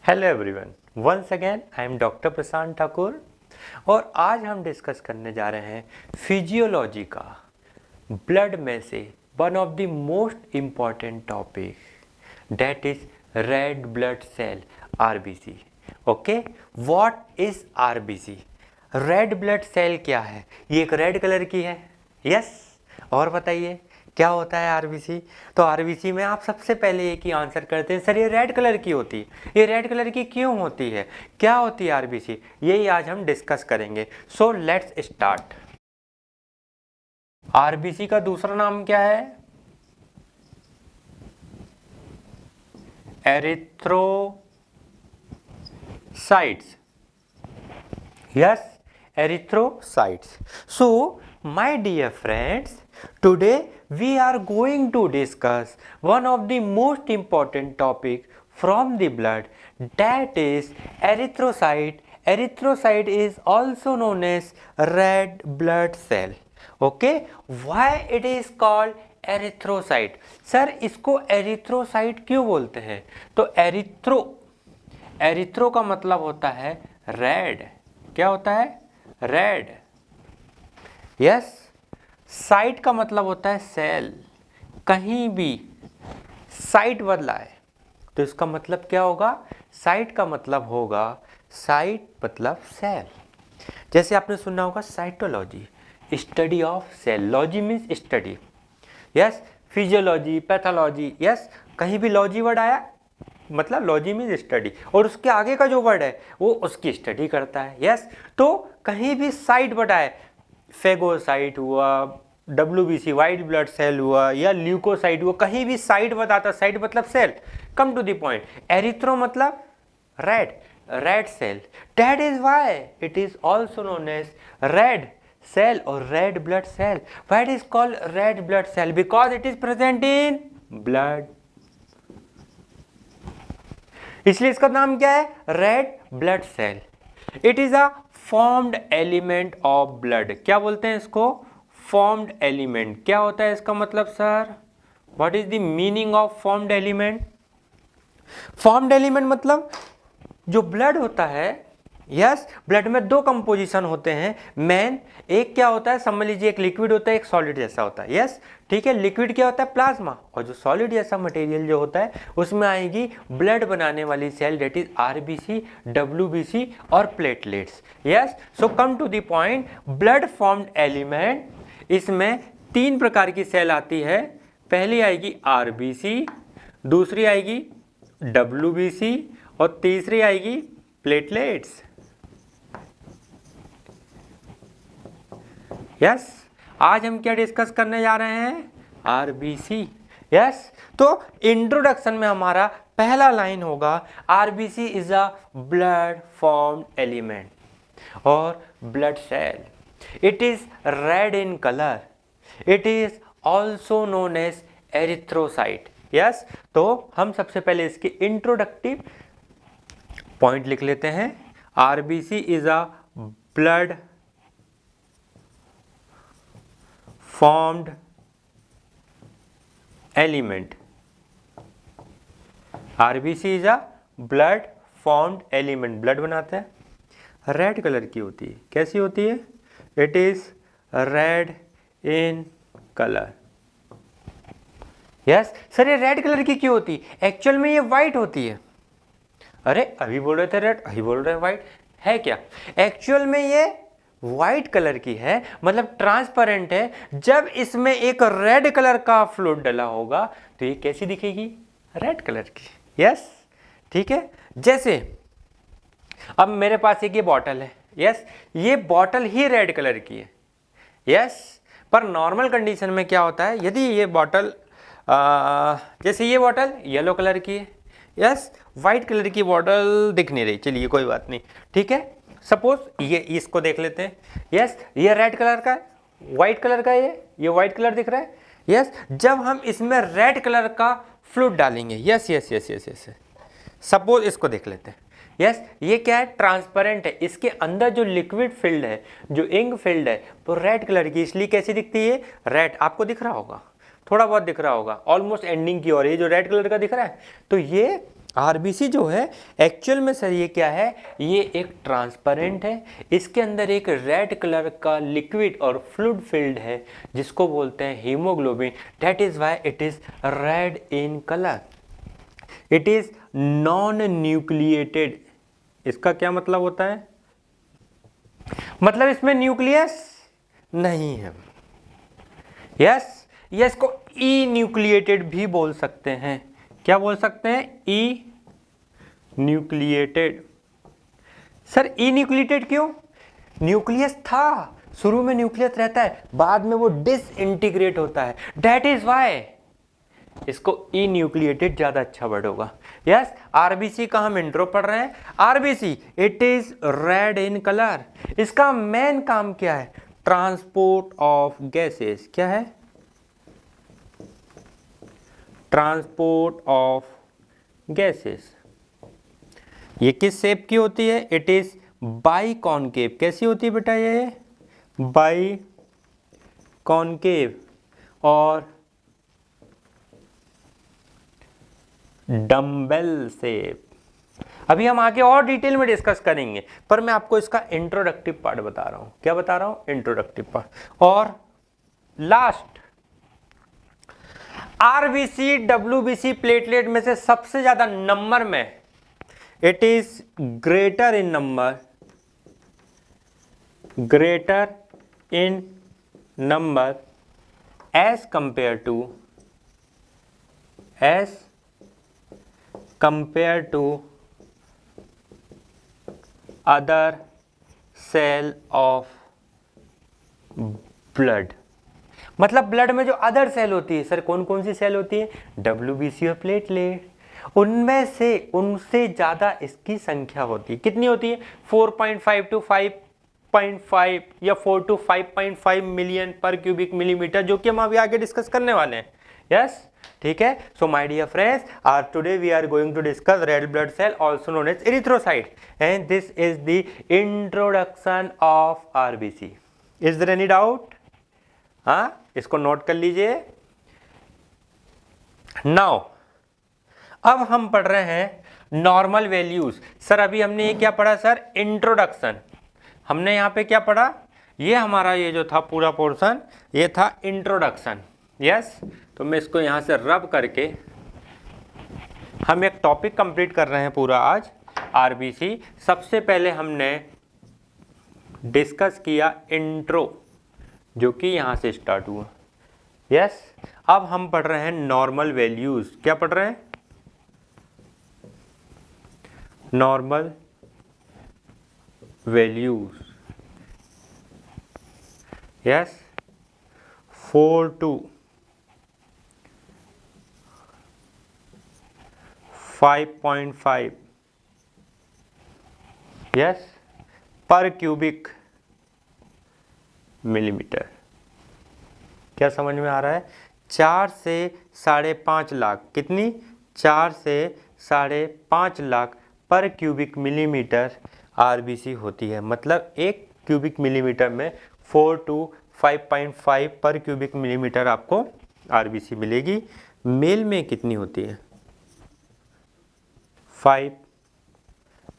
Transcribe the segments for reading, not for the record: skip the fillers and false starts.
Hello everyone, once again I am doctor Prashant Thakur और आज हम डिस्कस करने जा रहे हैं फिजियोलॉजी का ब्लड में से one of the most important topic that is red blood cell RBC. Okay, what is RBC? Red blood cell क्या है? ये एक रेड कलर की है। यस, और बताइए क्या होता है आरबीसी? तो आरबीसी में आप सबसे पहले एक ही आंसर करते हैं, सर ये रेड कलर की होती है। ये रेड कलर की क्यों होती है? क्या होती है आरबीसी? यही आज हम डिस्कस करेंगे। So let's start. आरबीसी का दूसरा नाम क्या है? Erythrocytes. Yes, erythrocytes. So my dear friends, today we are going to discuss one of the most important topic from the blood, that is erythrocyte. Erythrocyte is also known as red blood cell. Okay, why it is called erythrocyte? Sir इसको erythrocyte क्यों बोलते हैं? तो erythro का मतलब होता है red. क्या होता है? रेड। यस, साइट का मतलब होता है सेल। कहीं भी साइट बदला है तो इसका मतलब क्या होगा? साइट का मतलब होगा, साइट मतलब सेल। जैसे आपने सुना होगा cytology, study of cell. Logy means study. Yes, physiology, pathology. Yes, कहीं भी लॉजी वर्ड आया मतलब लॉजी मीन्स स्टडी, और उसके आगे का जो वर्ड है वो उसकी स्टडी करता है। यस, तो कहीं भी साइट वर्ड आए, फेगोसाइट हुआ, WBC वाइट ब्लड सेल हुआ, या ल्यूकोसाइट हुआ, कहीं भी साइट बताता, साइट मतलब cell. Come to the point. Erythro मतलब red, red cell. That is why it is also known as red cell और red blood cell. Why it is called red blood cell? Because it is present in blood. इसलिए इसका नाम क्या है? Red blood cell. It is a formed element of blood. क्या बोलते हैं इसको? Formed element. क्या होता है इसका मतलब sir? What is the meaning of formed element? Formed element मतलब जो ब्लड होता है, यस, ब्लड में दो कंपोजिशन होते हैं मेन। एक क्या होता है, समझ लीजिए, एक लिक्विड होता है, एक सॉलिड जैसा होता है। यस, ठीक है। लिक्विड क्या होता है? प्लाज्मा। और जो सॉलिड जैसा मटेरियल जो होता है उसमें आएगी ब्लड बनाने वाली cell, that is RBC, WBC और platelets. Yes, so come to the point. Blood formed element, इसमें तीन प्रकार की सेल आती है। पहली आएगी आरबीसी, दूसरी आएगी डब्ल्यूबीसी और तीसरी आएगी प्लेटलेट्स। यस, आज हम क्या डिस्कस करने जा रहे हैं? आरबीसी। यस, तो इंट्रोडक्शन में हमारा पहला लाइन होगा, RBC is a blood formed element और blood cell. It is red in colour. It is also known as erythrocyte. Yes, तो हम सबसे पहले इसकी इंट्रोडक्टिव पॉइंट लिख लेते हैं। RBC is a blood formed element. RBC is a blood formed element. Blood बनाते हैं, रेड कलर की होती है। कैसी होती है? It is red in colour. Yes, sir ये रेड कलर की क्यों होती है? एक्चुअल में ये व्हाइट होती है। अरे अभी बोल रहे थे रेड, अभी बोल रहे हैं व्हाइट। है क्या? एक्चुअल में ये व्हाइट कलर की है, मतलब ट्रांसपेरेंट है। जब इसमें एक रेड कलर का फ्लूइड डला होगा तो ये कैसी दिखेगी? रेड कलर की। यस, ठीक है। जैसे अब मेरे पास एक ये बॉटल है। यस, ये बॉटल ही रेड कलर की है। यस, पर नॉर्मल कंडीशन में क्या होता है, यदि ये बॉटल जैसे ये बॉटल येलो कलर की है, यस, व्हाइट कलर की बॉटल दिख नहीं रही, चलिए कोई बात नहीं, ठीक है। सपोज ये इसको देख लेते हैं। यस, ये रेड कलर का है, व्हाइट कलर का है, ये व्हाइट कलर दिख रहा है। यस, जब हम इसमें रेड कलर का फ्लूइड डालेंगे, yes yes yes yes yes, suppose इसको देख लेते हैं। यस, ये क्या है? ट्रांसपेरेंट है। इसके अंदर जो लिक्विड फील्ड है, जो इंक फील्ड है, वो रेड कलर की, इसलिए कैसी दिखती है? रेड। आपको दिख रहा होगा, थोड़ा बहुत दिख रहा होगा, ऑलमोस्ट एंडिंग की ओर। ये जो रेड कलर का दिख रहा है, तो ये आरबीसी जो है एक्चुअल में सर ये क्या है, ये एक ट्रांसपेरेंट है, इसके अंदर एक रेड कलर का लिक्विड और फ्लूइड फिल्ड है जिसको बोलते हैं haemoglobin. That is why it is red in colour. It is non nucleated. इसका क्या मतलब होता है, मतलब इसमें न्यूक्लियस नहीं है। यस, या इसको ई न्यूक्लिएटेड भी बोल सकते हैं। क्या बोल सकते हैं, ई न्यूक्लिएटेड। सर ई न्यूक्लिएटेड क्यों, न्यूक्लियस था, शुरू में न्यूक्लियस रहता है, बाद में वो डिसइंटीग्रेट होता है, दैट इज व्हाई इसको ई न्यूक्लिएटेड ज्यादा अच्छा वर्ड होगा। यस, आरबीसी का हम इंट्रो पढ़ रहे हैं। RBC it is red in colour. इसका मेन काम क्या है, ट्रांसपोर्ट ऑफ गैसेस। क्या है, ट्रांसपोर्ट ऑफ गैसेस। ये किस शेप की होती है, इट इज बाई कॉनकेव। कैसी होती है बेटा, ये बाई कॉनकेव और डम्बेल शेप। अभी हम आगे और डिटेल में डिस्कस करेंगे, पर मैं आपको इसका इंट्रोडक्टिव पार्ट बता रहा हूं। क्या बता रहा हूं, इंट्रोडक्टिव पार्ट। और लास्ट, आरबीसी डब्ल्यूबीसी प्लेटलेट में से सबसे ज्यादा नंबर में, it is greater in number, greater in number as compare to other cell of blood. मतलब ब्लड में जो अदर सेल होती है, सर कौन कौन सी सेल होती है, डब्ल्यूबीसी और प्लेटलेट, उनमें से उनसे ज्यादा इसकी संख्या होती है। कितनी होती है, 4.5 to 5.5 या 4 to 5.5 मिलियन पर क्यूबिक मिलीमीटर, जो कि हम अभी आगे डिस्कस करने वाले हैं। यस, ठीक है। So my dear friends, today we are going to discuss red blood cell also known as erythrocyte, and this is the introduction of RBC. Is there any doubt? हाँ, इसको नोट कर लीजिए। Now अब हम पढ़ रहे हैं नॉर्मल वैल्यूज। सर अभी हमने ये क्या पढ़ा सर, इंट्रोडक्शन। हमने यहाँ पे क्या पढ़ा, ये हमारा ये जो था पूरा पोर्शन, ये था इंट्रोडक्शन। यस, तो मैं इसको यहाँ से रब करके हम एक टॉपिक कंप्लीट कर रहे हैं पूरा आज, आरबीसी। सबसे पहले हमने डिस्कस किया इंट्रो, जो कि यहाँ से स्टार्ट हुआ। यस, अब हम पढ़ रहे हैं नॉर्मल वैल्यूज। क्या पढ़ रहे हैं, normal values. Yes, 4 to 5.5 yes पर क्यूबिक मिलीमीटर। क्या समझ में आ रहा है, 4 से 5.5 लाख, कितनी, 4 से 5.5 लाख पर क्यूबिक मिलीमीटर आरबीसी होती है। मतलब एक क्यूबिक मिलीमीटर में 4 to 5.5 पर क्यूबिक मिलीमीटर आपको आरबीसी मिलेगी। मेल में कितनी होती है, 5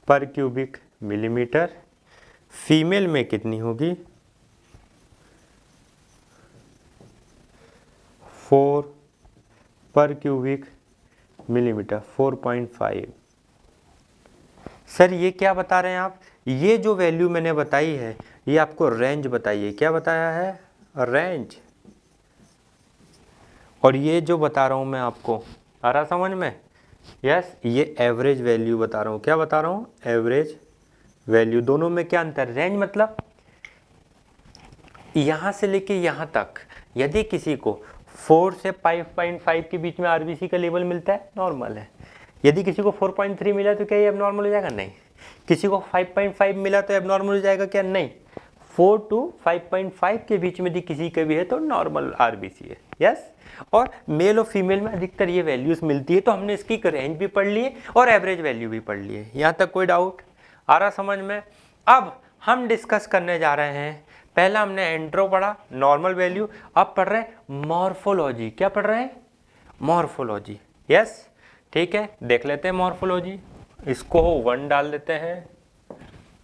पर क्यूबिक मिलीमीटर। फीमेल में कितनी होगी, 4 पर क्यूबिक मिलीमीटर, 4.5। सर ये क्या बता रहे हैं आप, ये जो वैल्यू मैंने बताई है ये आपको रेंज बताइए। क्या बताया है, रेंज। और ये जो बता रहा हूं मैं आपको, आ रहा समझ में? यस, ये एवरेज वैल्यू बता रहा हूँ। क्या बता रहा हूँ, एवरेज वैल्यू। दोनों में क्या अंतर, रेंज मतलब यहाँ से लेके यहाँ तक, यदि किसी को 4 से 5.5 के बीच में आरबीसी का लेवल मिलता है, नॉर्मल है। यदि किसी को 4.3 मिला तो क्या ये एबनॉर्मल हो जाएगा, नहीं। किसी को 5.5 मिला तो एबनॉर्मल हो जाएगा क्या, नहीं। 4 to 5.5 के बीच में यदि किसी का भी है तो नॉर्मल आरबीसी है। यस, और मेल और फीमेल में अधिकतर ये वैल्यूज मिलती है। तो हमने इसकी रेंज भी पढ़ ली है और एवरेज वैल्यू भी पढ़ ली है। यहाँ तक कोई डाउट आ रहा समझ में? अब हम डिस्कस करने जा रहे हैं, पहला हमने इंट्रो पढ़ा, नॉर्मल वैल्यू। अब पढ़ रहे हैं मॉर्फोलॉजी। क्या पढ़ रहे हैं, मॉर्फोलॉजी। यस, ठीक है, देख लेते हैं मॉर्फोलॉजी। इसको 1 डाल देते हैं,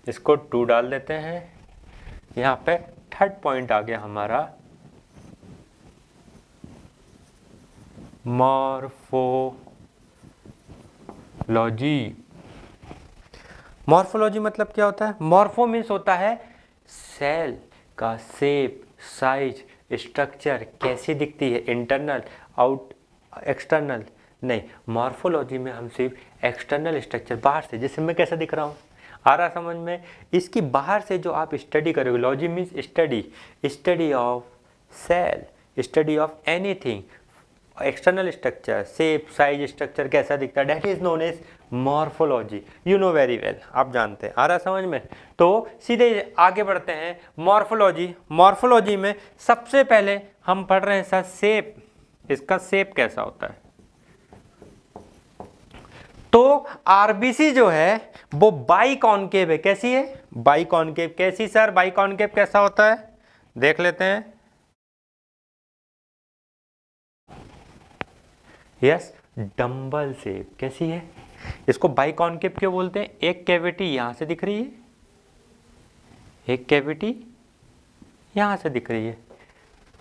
इसको 2 डाल देते हैं। यहाँ पे थर्ड पॉइंट आ गया हमारा मॉर्फोलॉजी। मॉर्फोलॉजी मतलब क्या होता है? मॉर्फो मीन्स होता है सेल का शेप, साइज, स्ट्रक्चर कैसी दिखती है, इंटरनल, आउट, एक्सटर्नल नहीं। मॉर्फोलॉजी में हम सिर्फ एक्सटर्नल स्ट्रक्चर, बाहर से, जैसे मैं कैसा दिख रहा हूँ, आ रहा समझ में? इसकी बाहर से जो आप स्टडी करोगे, logy means study, study of cell, study of anything, external structure, shape, size, structure कैसा दिखता है, that is known as morphology. You know very well, आप जानते हैं। आ रहा समझ में? तो सीधे आगे बढ़ते हैं मॉर्फोलॉजी। मॉर्फोलॉजी में सबसे पहले हम पढ़ रहे हैं सर शेप, इसका शेप कैसा होता है। तो आरबीसी जो है वो बाइकॉनकेव है। कैसी है? बाइकॉनकेव। कैसी सर? बाइकॉनकेव कैसा होता है, देख लेते हैं। Yes, dumbbell shape. कैसी है? इसको बाइकॉनकेव क्यों बोलते हैं? एक कैविटी यहां से दिख रही है, एक कैविटी यहां से दिख रही है।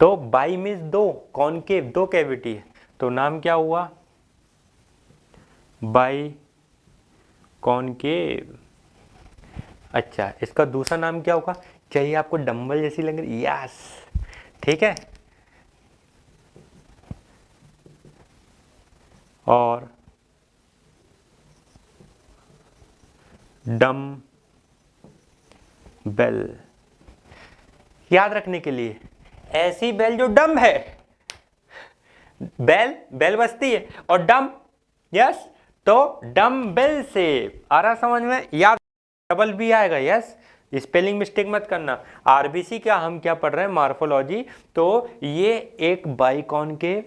तो बाई मीन्स 2, कॉनकेव 2 कैविटी है, तो नाम क्या हुआ? By concave. अच्छा, इसका दूसरा नाम क्या होगा? चाहिए आपको डंबल जैसी लग रही? यस, ठीक है। और डम बेल, याद रखने के लिए, ऐसी बेल जो डम है, बेल बेल बजती है, और डम, यस, तो डम बेल शेप। आ रहा समझ में? याद, डबल भी आएगा, यस, स्पेलिंग मिस्टेक मत करना। आरबीसी क्या, हम क्या पढ़ रहे हैं? मॉर्फोलॉजी। तो ये एक बाइकॉनकेव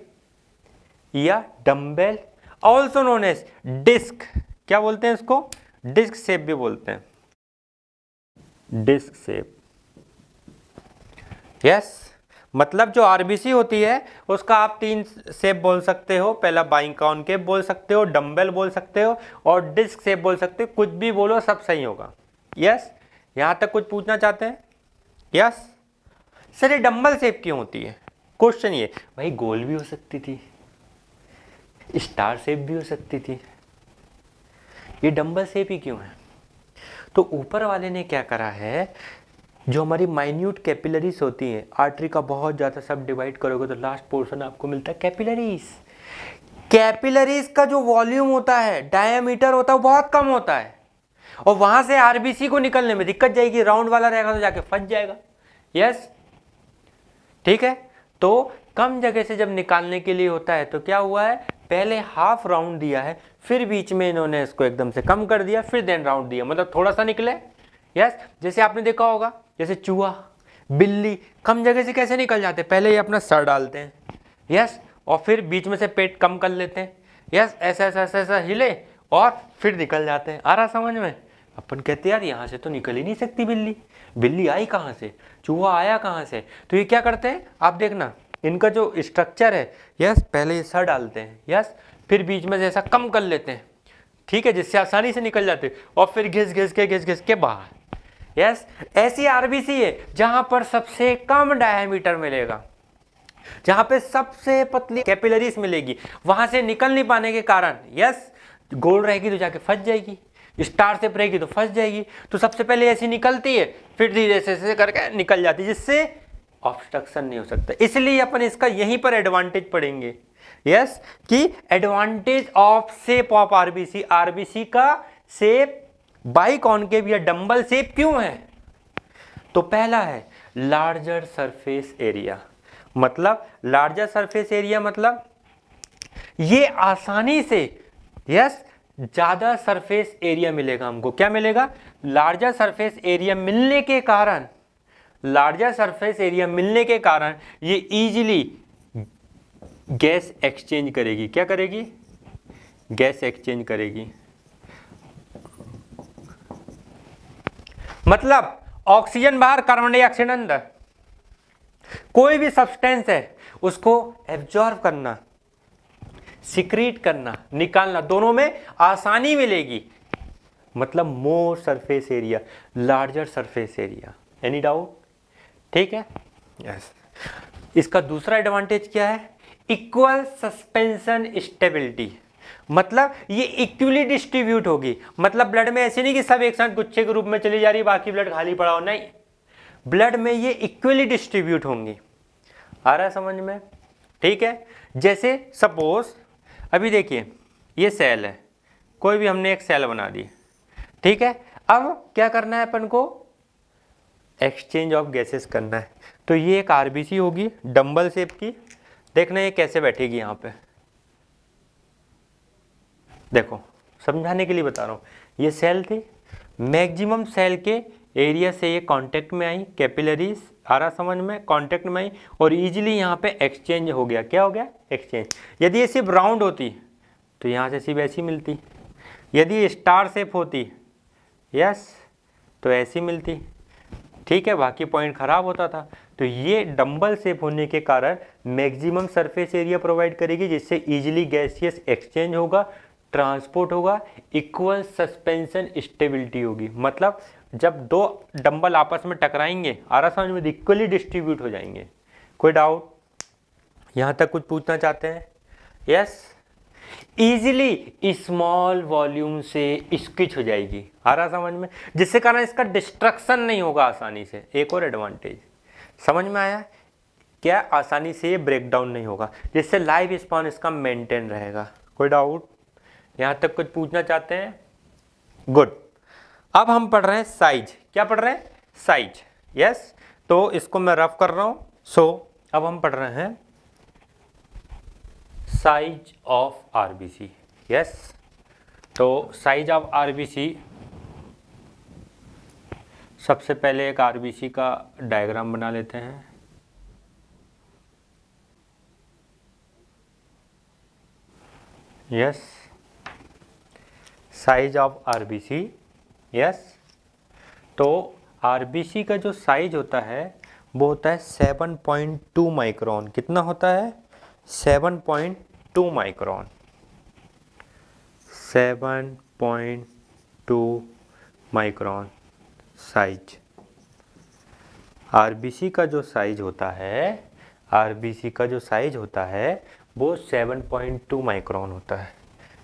या dumbbell, also known as disc, क्या बोलते हैं इसको? डिस्क शेप भी बोलते हैं, डिस्क शेप। यस, मतलब जो आरबीसी होती है उसका आप 3 शेप बोल सकते हो। पहला बाइकॉनकेव बोल सकते हो, डम्बेल बोल सकते हो, और डिस्क शेप बोल सकते हो। कुछ भी बोलो, सब सही होगा। यस, यहां तक कुछ पूछना चाहते हैं? यस सर, ये डम्बल शेप क्यों होती है? क्वेश्चन ये, भाई गोल भी हो सकती थी, स्टार शेप भी हो सकती थी, ये डंबल शेप ही क्यों है? तो ऊपर वाले ने क्या करा है, जो हमारी माइन्यूट कैपिलरीज होती हैं, आर्टरी का बहुत ज़्यादा सब डिवाइड करोगे तो लास्ट पोर्शन आपको मिलता है कैपिलरीज। कैपिलरीज का जो वॉल्यूम होता है, डायमीटर होता है, वो बहुत कम होता है, और वहां से आरबीसी को निकलने में दिक्कत जाएगी। राउंड वाला रहेगा तो जाके फंस जाएगा। यस, ठीक है। तो कम जगह से जब निकालने के लिए होता है तो क्या हुआ है, पहले हाफ राउंड दिया है, फिर बीच में इन्होंने इसको एकदम से कम कर दिया, फिर देन राउंड दिया, मतलब थोड़ा सा निकले। यस, जैसे आपने देखा होगा, जैसे चूहा, बिल्ली कम जगह से कैसे निकल जाते हैं, पहले ये अपना सर डालते हैं, यस, और फिर बीच में से पेट कम कर लेते हैं, यस, ऐसा ऐसा ऐसा ऐसा हिले और फिर निकल जाते हैं। आ रहा समझ में? अपन कहते हैं यार यहाँ से तो निकल ही नहीं सकती बिल्ली, बिल्ली आई कहाँ से, चूहा आया कहाँ से? तो ये क्या करते हैं, आप देखना, इनका जो स्ट्रक्चर है, यस, पहले ये सर डालते हैं, यस, फिर बीच में से ऐसा कम कर लेते हैं, ठीक है, जिससे आसानी से निकल जाते, और फिर घिस घिस के बाहर। यस, ऐसी आरबीसी है जहां पर सबसे कम डायमीटर मिलेगा, जहां पे सबसे पतली कैपिलरीज मिलेगी, वहां से निकल नहीं पाने के कारण, यस, गोल रहेगी तो जाके फंस जाएगी, स्टार शेप रहेगी तो फंस जाएगी। तो सबसे पहले ऐसी निकलती है, फिर धीरे से करके निकल जाती है, जिससे ऑब्स्ट्रक्शन नहीं हो सकता। इसलिए अपन इसका यहीं पर एडवांटेज पढ़ेंगे, यस, कि advantage of shape of RBC, RBC का शेप बाइकॉनकेव या डंबल शेप क्यों है? तो पहला है लार्जर सरफेस एरिया, मतलब लार्जर सरफेस एरिया मतलब ये आसानी से, यस, ज्यादा सरफेस एरिया मिलेगा हमको। क्या मिलेगा? लार्जर सरफेस एरिया मिलने के कारण, लार्जर सरफेस एरिया मिलने के कारण ये इजीली गैस एक्सचेंज करेगी। क्या करेगी? गैस एक्सचेंज करेगी। मतलब ऑक्सीजन बाहर, कार्बन डाइऑक्साइड अंदर, कोई भी सब्सटेंस है उसको एब्जॉर्ब करना, सिक्रीट करना, निकालना, दोनों में आसानी मिलेगी, मतलब more surface area, larger surface area. Any doubt? ठीक है, यस। इसका दूसरा एडवांटेज क्या है? इक्वल सस्पेंशन स्टेबिलिटी, मतलब ये इक्वली डिस्ट्रीब्यूट होगी, मतलब ब्लड में ऐसे नहीं कि सब एक साथ गुच्छे के रूप में चली जा रही बाकी ब्लड खाली पड़ा हो, नहीं, ब्लड में ये इक्वली डिस्ट्रीब्यूट होंगी। आ रहा है समझ में? ठीक है, जैसे सपोज अभी देखिए ये सेल है, कोई भी हमने एक सेल बना दी, ठीक है, अब क्या करना है अपन को? एक्सचेंज ऑफ गैसेस करना है। तो ये एक आरबीसी होगी डंबल शेप की, देखना ये कैसे बैठेगी यहाँ पे, देखो समझाने के लिए बता रहा हूँ। ये सेल थी, मैक्सिमम सेल के एरिया से ये कांटेक्ट में आई, कैपिलरीज, आ रहा समझ में, कांटेक्ट में आई और इजीली यहाँ पे एक्सचेंज हो गया। क्या हो गया? एक्सचेंज। यदि ये सिर्फ राउंड होती तो यहाँ से सिर्फ ऐसी मिलती, यदि ये स्टार शेप होती, यस, तो ऐसी मिलती, ठीक है, बाकी पॉइंट खराब होता था। तो ये डंबल शेप होने के कारण मैक्सिमम सरफेस एरिया प्रोवाइड करेगी, जिससे इजीली गैसियस एक्सचेंज होगा, ट्रांसपोर्ट होगा, इक्वल सस्पेंशन स्टेबिलिटी होगी, मतलब जब दो डंबल आपस में टकराएंगे, आ रहा समझ में, इक्वली डिस्ट्रीब्यूट हो जाएंगे। कोई डाउट? यहाँ तक कुछ पूछना चाहते हैं? यस। इजीली स्मॉल वॉल्यूम से स्किच हो जाएगी, आ रहा समझ में, जिससे कारण इसका डिस्ट्रक्शन नहीं होगा आसानी से। एक और एडवांटेज समझ में आया क्या? आसानी से ये ब्रेक डाउन नहीं होगा, जिससे लाइफ स्पैन इसका मेंटेन रहेगा। कोई डाउट? यहाँ तक कुछ पूछना चाहते हैं? गुड। अब हम पढ़ रहे हैं साइज। क्या पढ़ रहे हैं? Size, yes. तो इसको मैं रफ कर रहा हूँ। सो अब हम पढ़ रहे हैं साइज ऑफ आरबीसी, यस। तो साइज ऑफ आरबीसी, सबसे पहले एक आरबीसी का डायग्राम बना लेते हैं। Yes, size of RBC, yes. तो आरबीसी का जो साइज होता है वो होता है 7.2 माइक्रोन। कितना होता है? 7.2 माइक्रोन। 7.2 micron size. आरबीसी का जो साइज होता है, आरबीसी का जो साइज होता है वो 7.2 माइक्रोन होता है,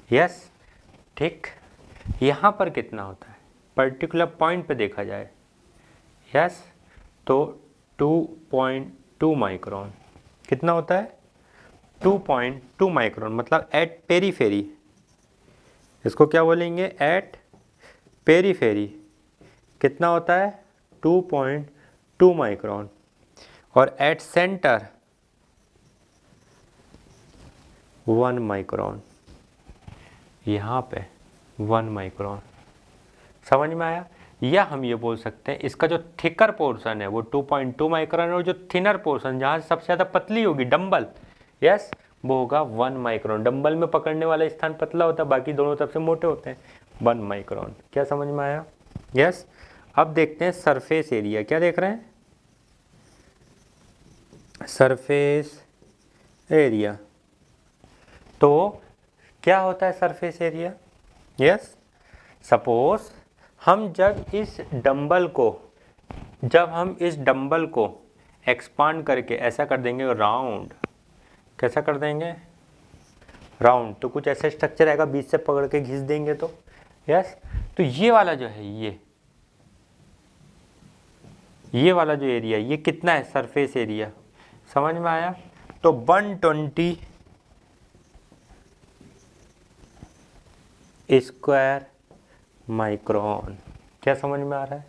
यस, ठीक। यहाँ पर कितना होता है? पर्टिकुलर पॉइंट पे देखा जाए, यस, तो 2.2 माइक्रोन। कितना होता है? 2.2 माइक्रोन, मतलब एट पेरीफेरी। इसको क्या बोलेंगे? At periphery. कितना होता है? 2.2 माइक्रोन। और एट सेंटर 1 माइक्रोन। यहाँ पे 1 माइक्रोन। समझ में आया? या हम ये बोल सकते हैं इसका जो थिकर पोर्शन है वो 2.2 माइक्रोन, और जो थिनर पोर्शन जहाँ से सबसे ज़्यादा पतली होगी डंबल, यस, वो होगा 1 माइक्रोन। डंबल में पकड़ने वाला स्थान पतला होता है, बाकी दोनों तरफ से मोटे होते हैं। 1 माइक्रोन। क्या समझ में आया? यस। अब देखते हैं सरफेस एरिया। क्या देख रहे हैं? Surface area. तो क्या होता है सरफेस एरिया? यस, सपोज हम जब इस डंबल को एक्सपांड करके ऐसा कर देंगे राउंड, कैसा कर देंगे? राउंड, तो कुछ ऐसा स्ट्रक्चर आएगा, बीच से पकड़ के घिस देंगे तो, यस। तो ये वाला जो है, ये वाला जो एरिया, ये कितना है सरफेस एरिया? समझ में आया? तो 120 स्क्वायर माइक्रोन। क्या समझ में आ रहा है?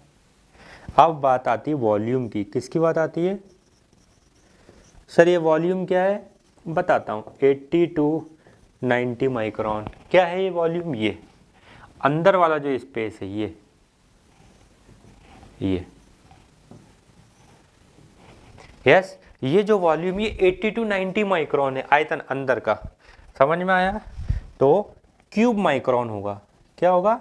अब बात आती है वॉल्यूम की। किसकी बात आती है? सर ये वॉल्यूम क्या है? बताता हूँ। 80 to 90 माइक्रोन। क्या है ये वॉल्यूम? ये अंदर वाला जो स्पेस है, ये यस, ये जो वॉल्यूम, ये 80 to 90 माइक्रोन है, आयतन अंदर का। समझ में आया? तो क्यूब माइक्रोन होगा। क्या होगा?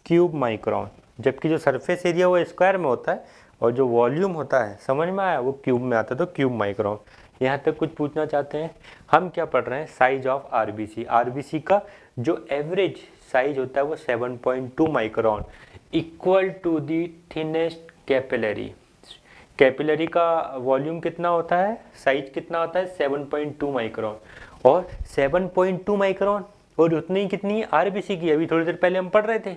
Cube micron. जबकि जो सरफेस एरिया वो स्क्वायर में होता है और जो वॉल्यूम होता है, समझ में आया, वो क्यूब में आता है, तो क्यूब माइक्रोन। यहाँ तक कुछ पूछना चाहते हैं? हम क्या पढ़ रहे हैं? Size of RBC. आरबीसी का जो एवरेज साइज होता है वो 7.2 micron equal to the thinnest capillary. Capillary का वॉल्यूम कितना होता है, साइज कितना होता है? 7.2 माइक्रोन। और 7.2 माइक्रोन और उतनी कितनी आरबीसी की? अभी थोड़ी देर पहले हम पढ़ रहे थे,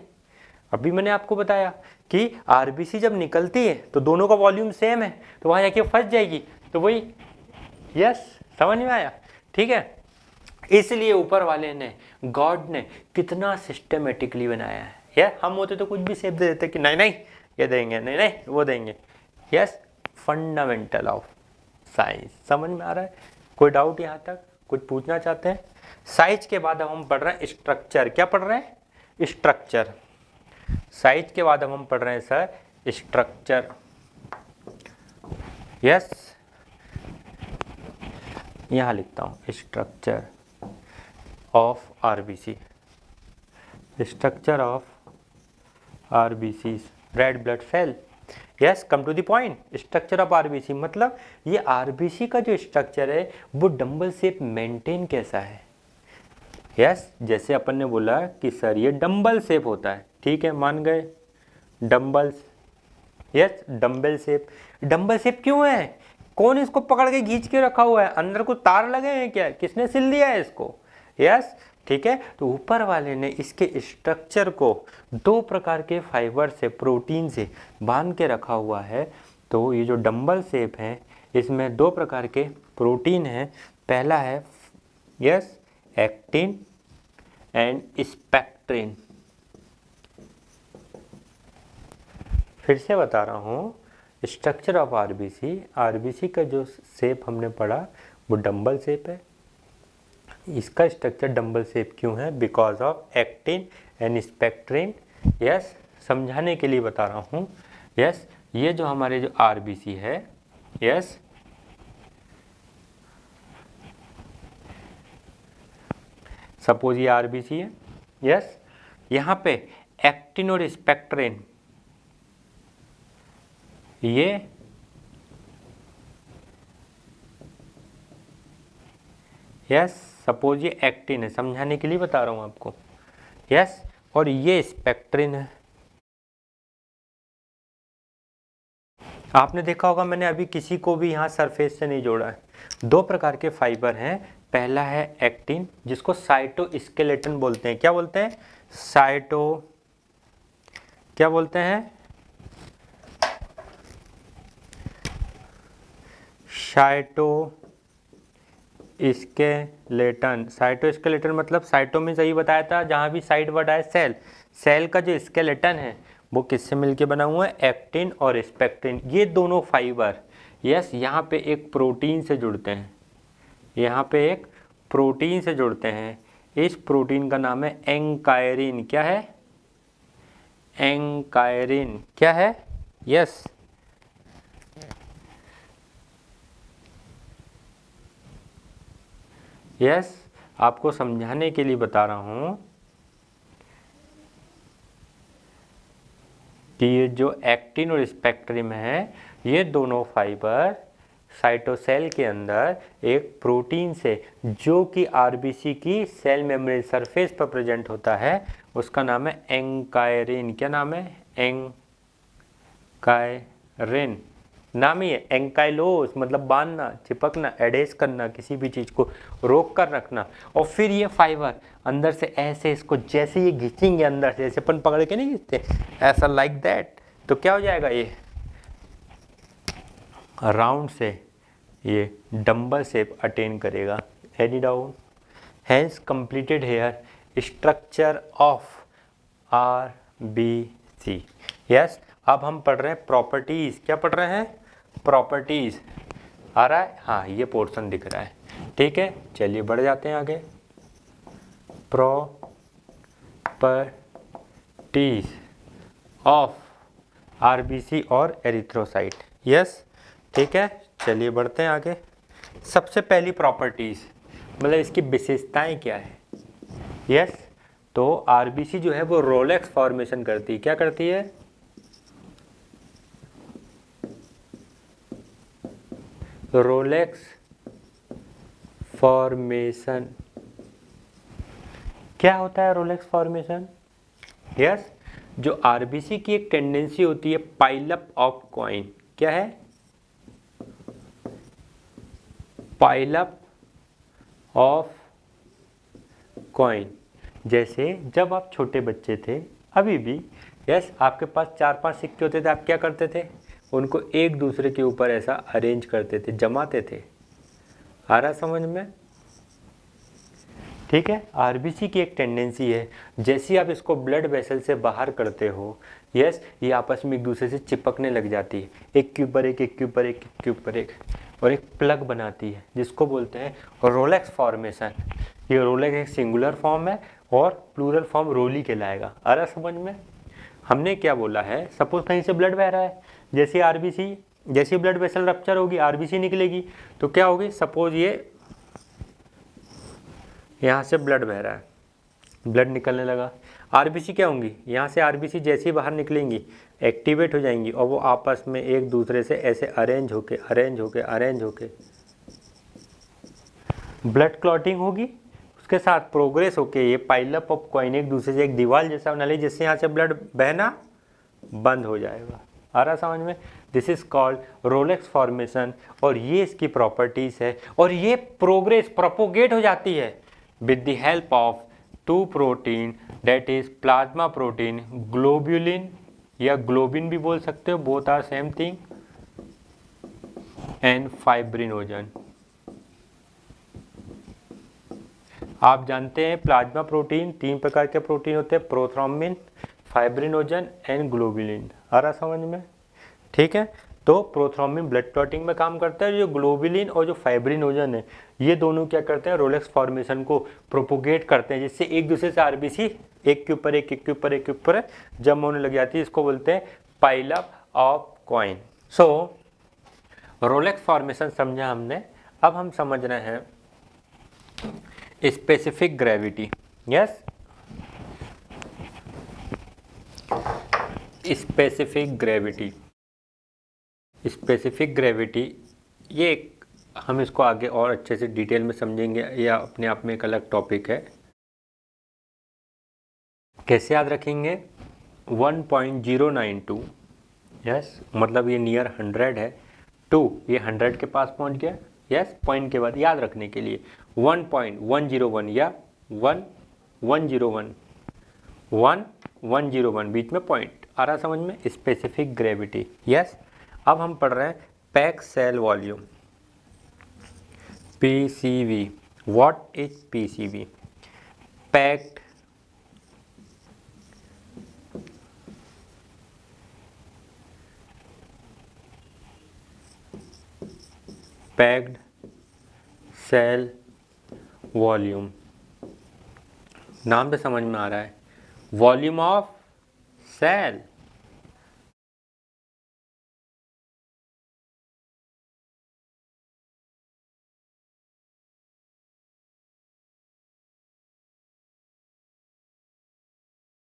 अभी मैंने आपको बताया कि आरबीसी जब निकलती है तो दोनों का वॉल्यूम सेम है, तो वहाँ जाके फंस जाएगी, तो वही। यस, समझ में आया? ठीक है, इसलिए ऊपर वाले ने, गॉड ने कितना सिस्टमेटिकली बनाया है। यार हम होते तो कुछ भी शेप दे देते कि नहीं नहीं ये देंगे, नहीं नहीं वो देंगे। Yes, fundamental of science. समझ में आ रहा है? कोई डाउट यहाँ तक? कुछ पूछना चाहते हैं? साइज के बाद अब हम पढ़ रहे हैं स्ट्रक्चर। क्या पढ़ रहे हैं? स्ट्रक्चर। साइज के बाद अब हम पढ़ रहे हैं सर स्ट्रक्चर। यस, यहाँ लिखता हूँ structure of RBC. Structure of RBC, red blood cell. Yes, come to the point. Structure of RBC मतलब ये आरबीसी का जो स्ट्रक्चर है वो डंबल शेप मेंटेन कैसा है। यस, जैसे अपन ने बोला कि सर ये डंबल शेप होता है, ठीक है, मान गए dumbbells. Yes, dumbbell shape. Dumbbell shape क्यों है? कौन इसको पकड़ के खींच के रखा हुआ है? अंदर को तार लगे हैं क्या? किसने सिल दिया है इसको? यस, ठीक है। तो ऊपर वाले ने इसके स्ट्रक्चर को दो प्रकार के फाइबर से, प्रोटीन से बांध के रखा हुआ है। तो ये जो डंबल शेप है इसमें दो प्रकार के प्रोटीन हैं। पहला है यस एक्टिन एंड स्पेक्ट्रिन। फिर से बता रहा हूँ, स्ट्रक्चर ऑफ आरबीसी, आरबीसी का जो शेप हमने पढ़ा वो डंबल शेप है। इसका स्ट्रक्चर डंबल शेप क्यों है? Because of actin and spectrin. Yes, समझाने के लिए बता रहा हूँ। यस, ये जो हमारे जो आरबीसी है, यस, सपोज ये आरबीसी है। यस, यहाँ पे एक्टिन और स्पेक्ट्रिन, ये यस, सपोज ये एक्टिन है, समझाने के लिए बता रहा हूँ आपको। यस, और ये स्पेक्ट्रिन है। आपने देखा होगा मैंने अभी किसी को भी यहाँ सरफेस से नहीं जोड़ा है। दो प्रकार के फाइबर हैं। पहला है एक्टिन जिसको साइटोस्केलेटन बोलते हैं। क्या बोलते हैं? क्या बोलते हैं? साइटोस्केलेटन। साइटोस्केलेटन मतलब साइटो में सही बताया था, जहाँ भी साइट वर्ड आए सेल। सेल का जो स्केलेटन है वो किससे मिलके बना हुआ है? एक्टिन और स्पेक्ट्रिन। ये दोनों फाइबर यस यहाँ पे एक प्रोटीन से जुड़ते हैं। यहाँ पे एक प्रोटीन से जुड़ते हैं। इस प्रोटीन का नाम है एंकायरिन। क्या है? एंकायरिन। क्या है? यस, यस, आपको समझाने के लिए बता रहा हूँ कि ये जो एक्टिन और स्पेक्ट्रिन है ये दोनों फाइबर साइटोसेल के अंदर एक प्रोटीन से, जो कि आरबीसी की सेल मेम्ब्रेन सरफेस पर प्रेजेंट होता है, उसका नाम है एंकायरिन। क्या नाम है? एंकायरिन। नाम ही है। एंकाइलोस मतलब बांधना, चिपकना, एडेस करना, किसी भी चीज़ को रोक कर रखना। और फिर ये फाइबर अंदर से ऐसे इसको जैसे ये खींचेंगे अंदर से, जैसे अपन पकड़ के नहीं खींचते, ऐसा लाइक दैट, तो क्या हो जाएगा? ये राउंड से ये डंबल शेप अटेन करेगा। Any doubt? Hence completed here structure of RBC. Yes, अब हम पढ़ रहे हैं प्रॉपर्टीज। क्या पढ़ रहे हैं? प्रॉपर्टीज। आ रहा है? हाँ, ये पोर्शन दिख रहा है। ठीक है, चलिए बढ़ जाते हैं आगे। प्रॉपर्टीज ऑफ आरबीसी और एरिथ्रोसाइट। यस, ठीक है, चलिए बढ़ते हैं आगे। सबसे पहली प्रॉपर्टीज मतलब इसकी विशेषताएं क्या है? यस, तो आरबीसी जो है वो रोलेक्स फॉर्मेशन करती है। क्या करती है? Rolex formation. क्या होता है रोलेक्स फॉर्मेशन? यस, जो आरबीसी की एक टेंडेंसी होती है पाइलअप ऑफ कॉइन। क्या है? Pile up of coin. जैसे जब आप छोटे बच्चे थे, अभी भी, यस, आपके पास 4-5 सिक्के होते थे, आप क्या करते थे? उनको एक दूसरे के ऊपर ऐसा अरेंज करते थे, जमाते थे। आ रहा समझ में? ठीक है, आरबीसी की एक टेंडेंसी है, जैसे आप इसको ब्लड वेसल से बाहर करते हो, यस, ये आपस में एक दूसरे से चिपकने लग जाती है, एक के ऊपर एक, एक के ऊपर एक, एक के ऊपर एक, और एक प्लग बनाती है, जिसको बोलते हैं रोलेक्स फॉर्मेशन। ये रोलेक्स एक सिंगुलर फॉर्म है और प्लूरल फॉर्म रोली कहलाएगा। आ रहा समझ में? हमने क्या बोला है, सपोज कहीं से ब्लड बह रहा है, जैसे आरबीसी, जैसे ब्लड वेसल रप्चर होगी आरबीसी निकलेगी, तो क्या होगी? सपोज ये यहाँ से ब्लड बह रहा है, ब्लड निकलने लगा, आरबीसी क्या होंगी? यहाँ से आरबीसी जैसे ही बाहर निकलेंगी एक्टिवेट हो जाएंगी और वो आपस में एक दूसरे से ऐसे अरेंज होके ब्लड क्लॉटिंग होगी, उसके साथ प्रोग्रेस होके ये पाइलअप ऑफ कॉइन एक दूसरे से एक दीवार जैसा बना ले, जिससे यहाँ से ब्लड बहना बंद हो जाएगा। आ रहा समझ में? This is called Rolex formation, और ये इसकी प्रॉपर्टीज है, और ये प्रोग्रेस प्रोपोगेट हो जाती है with the help of two protein, that is plasma protein, globulin या globin भी बोल सकते हो, both are same thing, and fibrinogen। आप जानते हैं प्लाज्मा प्रोटीन 3 प्रकार के प्रोटीन होते हैं, प्रोथ्रोम्बिन, फाइब्रिनोजन एंड ग्लोबुलिन। आ रहा समझ में? ठीक है, तो प्रोथ्रोम्बिन ब्लड क्लॉटिंग में काम करता है, जो ग्लोबुलिन और जो फाइब्रिनोजन है, ये दोनों क्या करते हैं? रोलेक्स फॉर्मेशन को प्रोपोगेट करते हैं, जिससे एक दूसरे से आरबीसी एक के ऊपर एक, एक के ऊपर एक के ऊपर जम होने लग जाती है। इसको बोलते हैं pile up of coin. So rouleaux formation समझा हमने। अब हम समझ रहे हैं specific gravity. Yes, specific gravity, specific gravity, ये एक, हम इसको आगे और अच्छे से डिटेल में समझेंगे, या अपने आप में एक अलग टॉपिक है। कैसे याद रखेंगे? 1.092, यस, मतलब ये नियर 100 है, 2 ये 100 के पास पहुंच गया, यस, पॉइंट के बाद याद रखने के लिए 1.101 या 1101 बीच में पॉइंट। आ रहा समझ में? Specific gravity. यस, अब हम पढ़ रहे हैं pack cell volume, PCV. What is PCV? Packed cell volume, नाम से समझ में आ रहा है, वॉल्यूम ऑफ सेल।